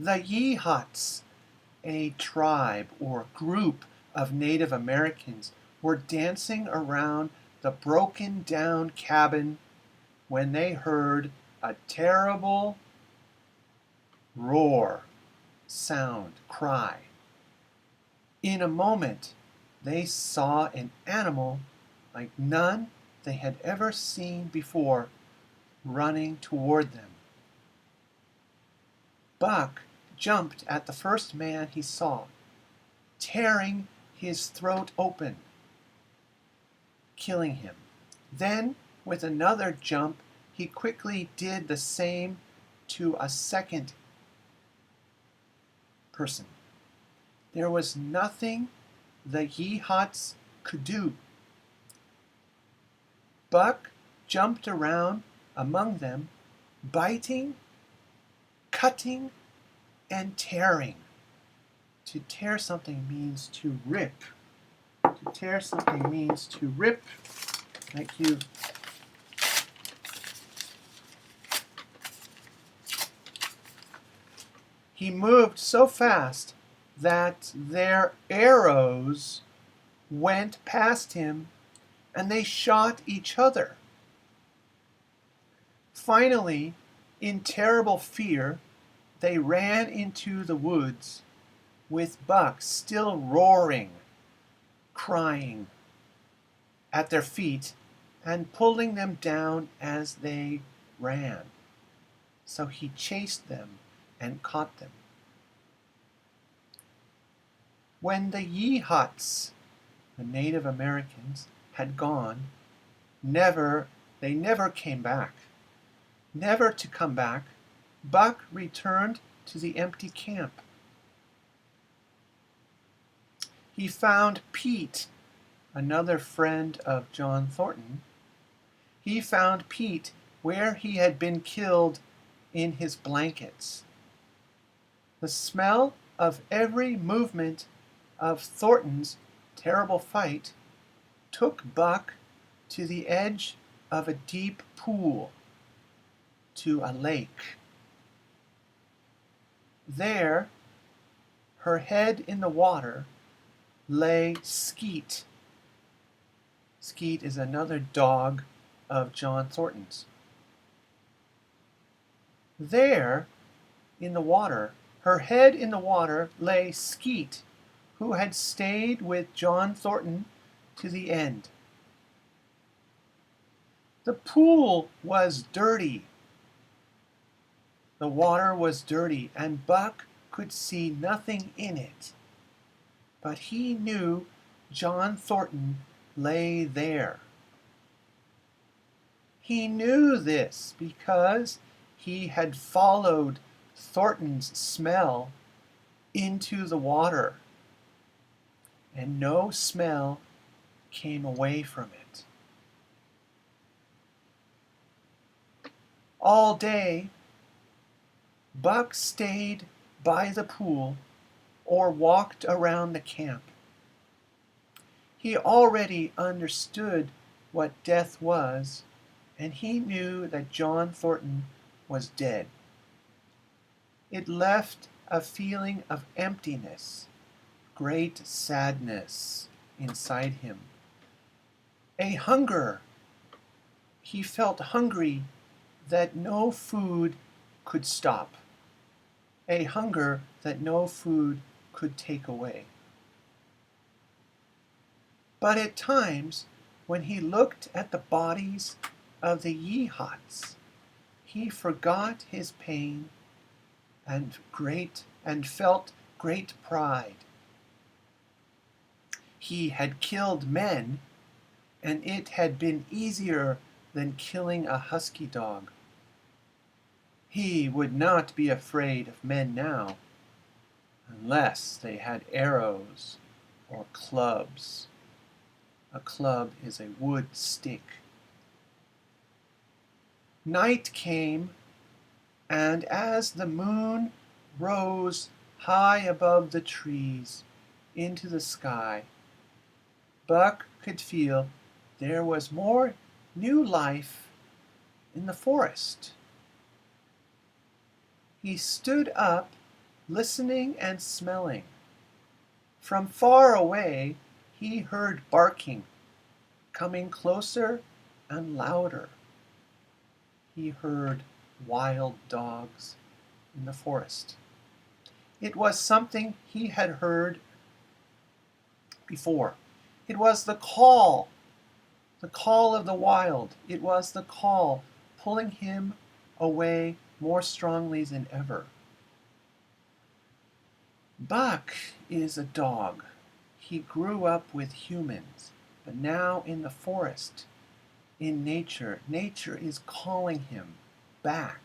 The Yehots, a tribe or group of Native Americans, were dancing around the broken down cabin when they heard a terrible roar, sound, cry. In a moment, they saw an animal like none they had ever seen before running toward them. Buck jumped at the first man he saw, tearing his throat open, killing him. Then, with another jump, he quickly did the same to a second person. There was nothing the Yehots could do. Buck jumped around among them, biting, cutting, and tearing. To tear something means to rip. To tear something means to rip, like you. He moved so fast that their arrows went past him and they shot each other. Finally, in terrible fear, they ran into the woods with Buck still roaring, crying at their feet and pulling them down as they ran. So he chased them and caught them. When the Yehots, the Native Americans, had gone, they never came back. Never to come back, Buck returned to the empty camp. He found Pete, another friend of John Thornton. He found Pete where he had been killed in his blankets. The smell of every movement of Thornton's terrible fight took Buck to the edge of a deep pool, to a lake. There, her head in the water, lay Skeet. Skeet is another dog of John Thornton's. There, in the water, her head in the water, lay Skeet, who had stayed with John Thornton to the end. The pool was dirty. The water was dirty, and Buck could see nothing in it. But he knew John Thornton lay there. He knew this because he had followed Thornton's smell into the water, and no smell came away from it. All day, Buck stayed by the pool or walked around the camp. He already understood what death was, and he knew that John Thornton was dead. It left a feeling of emptiness, great sadness inside him. A hunger. He felt hungry that no food could stop. A hunger that no food could take away. But at times, when he looked at the bodies of the Yehots, he forgot his pain and felt great pride. He had killed men, and it had been easier than killing a husky dog. He would not be afraid of men now, unless they had arrows or clubs. A club is a wood stick. Night came, and as the moon rose high above the trees into the sky, Buck could feel there was more new life in the forest. He stood up listening and smelling. From far away, he heard barking, coming closer and louder. He heard wild dogs in the forest. It was something he had heard before. It was the call of the wild. It was the call pulling him away more strongly than ever. Buck is a dog. He grew up with humans, but now in the forest, in nature, nature is calling him back.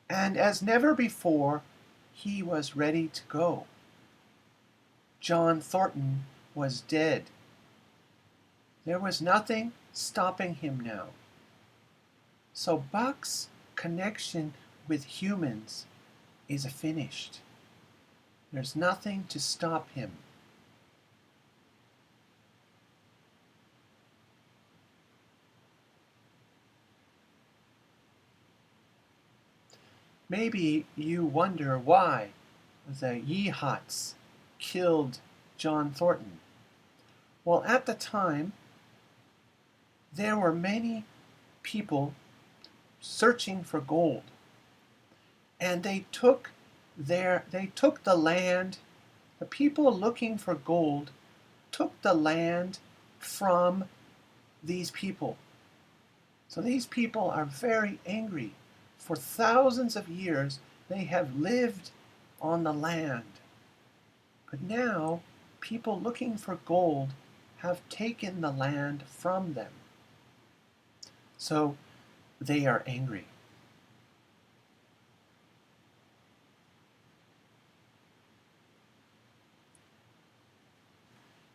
And as never before, he was ready to go. John Thornton was dead. There was nothing stopping him now. So Buck's connection with humans is finished. There's nothing to stop him. Maybe you wonder why the Yehots killed John Thornton. Well, at the time, there were many people searching for gold. And they took the land, the people looking for gold took the land from these people. So these people are very angry. For thousands of years, they have lived on the land. But now, people looking for gold have taken the land from them. So they are angry.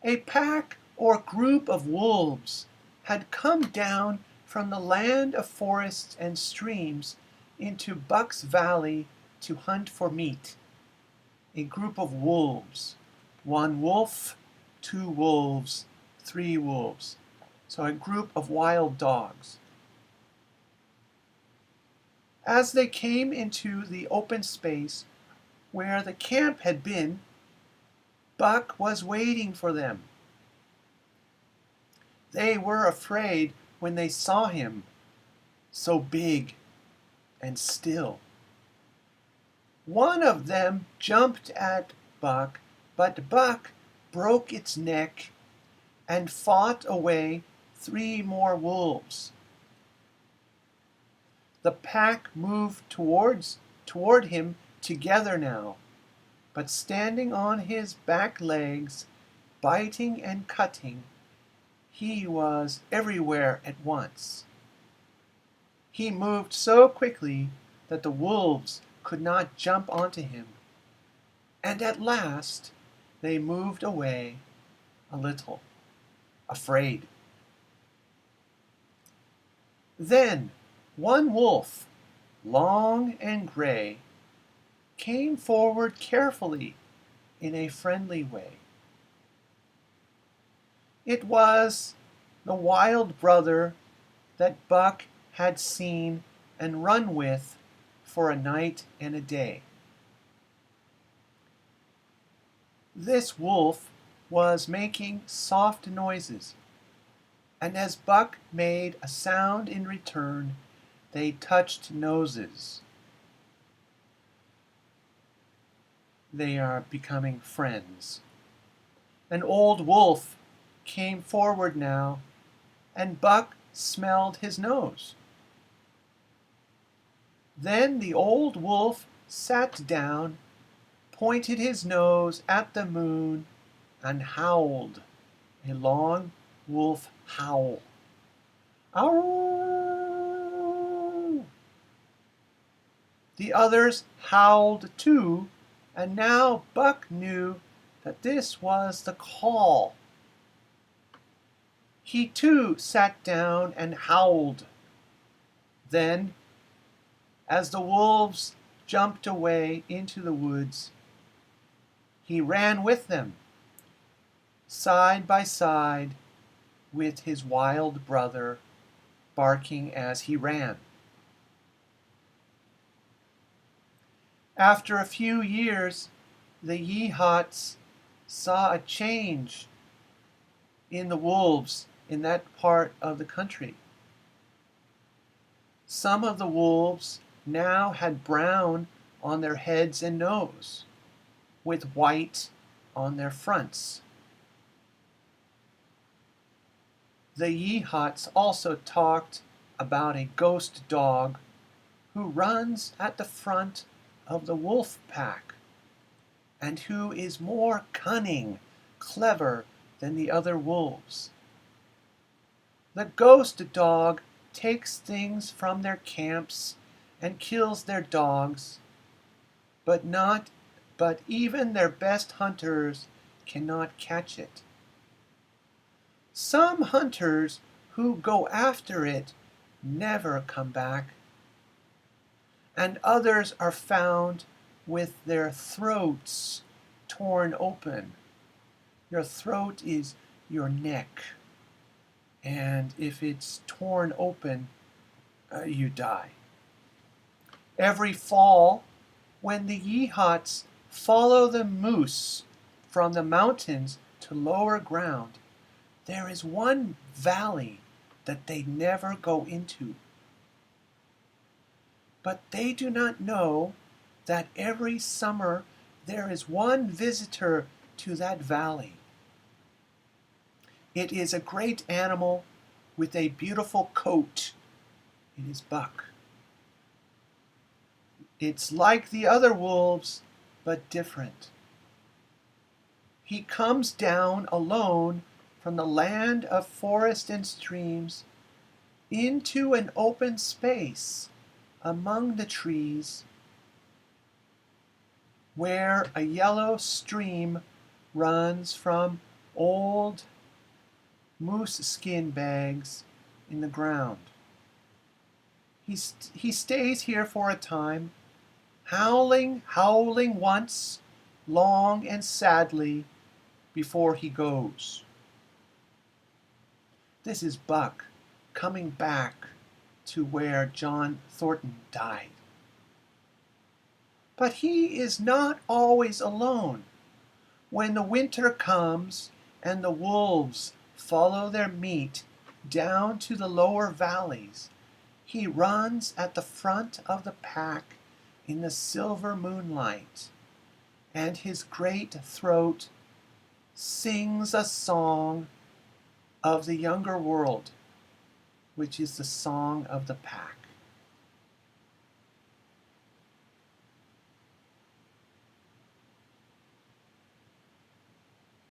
A pack or group of wolves had come down from the land of forests and streams into Buck's Valley to hunt for meat. A group of wolves. 1 wolf, 2 wolves, 3 wolves. So a group of wild dogs. As they came into the open space where the camp had been, Buck was waiting for them. They were afraid when they saw him, so big and still. One of them jumped at Buck, but Buck broke its neck and fought away 3 more wolves. The pack moved toward him together now, but standing on his back legs, biting and cutting, he was everywhere at once. He moved so quickly that the wolves could not jump onto him, and at last they moved away a little, afraid. Then 1 wolf, long and gray, came forward carefully in a friendly way. It was the wild brother that Buck had seen and run with for a night and a day. This wolf was making soft noises, and as Buck made a sound in return, they touched noses. They are becoming friends. An old wolf came forward now, and Buck smelled his nose. Then the old wolf sat down, pointed his nose at the moon, and howled a long wolf howl. Ow! The others howled too, and now Buck knew that this was the call. He too sat down and howled. Then, as the wolves jumped away into the woods, he ran with them, side by side with his wild brother, barking as he ran. After a few years, the Yehots saw a change in the wolves in that part of the country. Some of the wolves now had brown on their heads and nose, with white on their fronts. The Yehots also talked about a ghost dog who runs at the front of the wolf pack and who is more cunning, clever than the other wolves. The ghost dog takes things from their camps and kills their dogs, but even their best hunters cannot catch it. Some hunters who go after it never come back, and others are found with their throats torn open. Your throat is your neck, and if it's torn open, you die. Every fall, when the Yehots follow the moose from the mountains to lower ground, there is one valley that they never go into. But they do not know that every summer there is one visitor to that valley. It is a great animal with a beautiful coat. It is Buck. It's like the other wolves, but different. He comes down alone from the land of forest and streams into an open space among the trees where a yellow stream runs from old moose skin bags in the ground. He stays here for a time, howling once, long and sadly, before he goes. This is Buck coming back to where John Thornton died. But he is not always alone. When the winter comes and the wolves follow their meat down to the lower valleys, he runs at the front of the pack in the silver moonlight, and his great throat sings a song of the younger world, which is the song of the pack.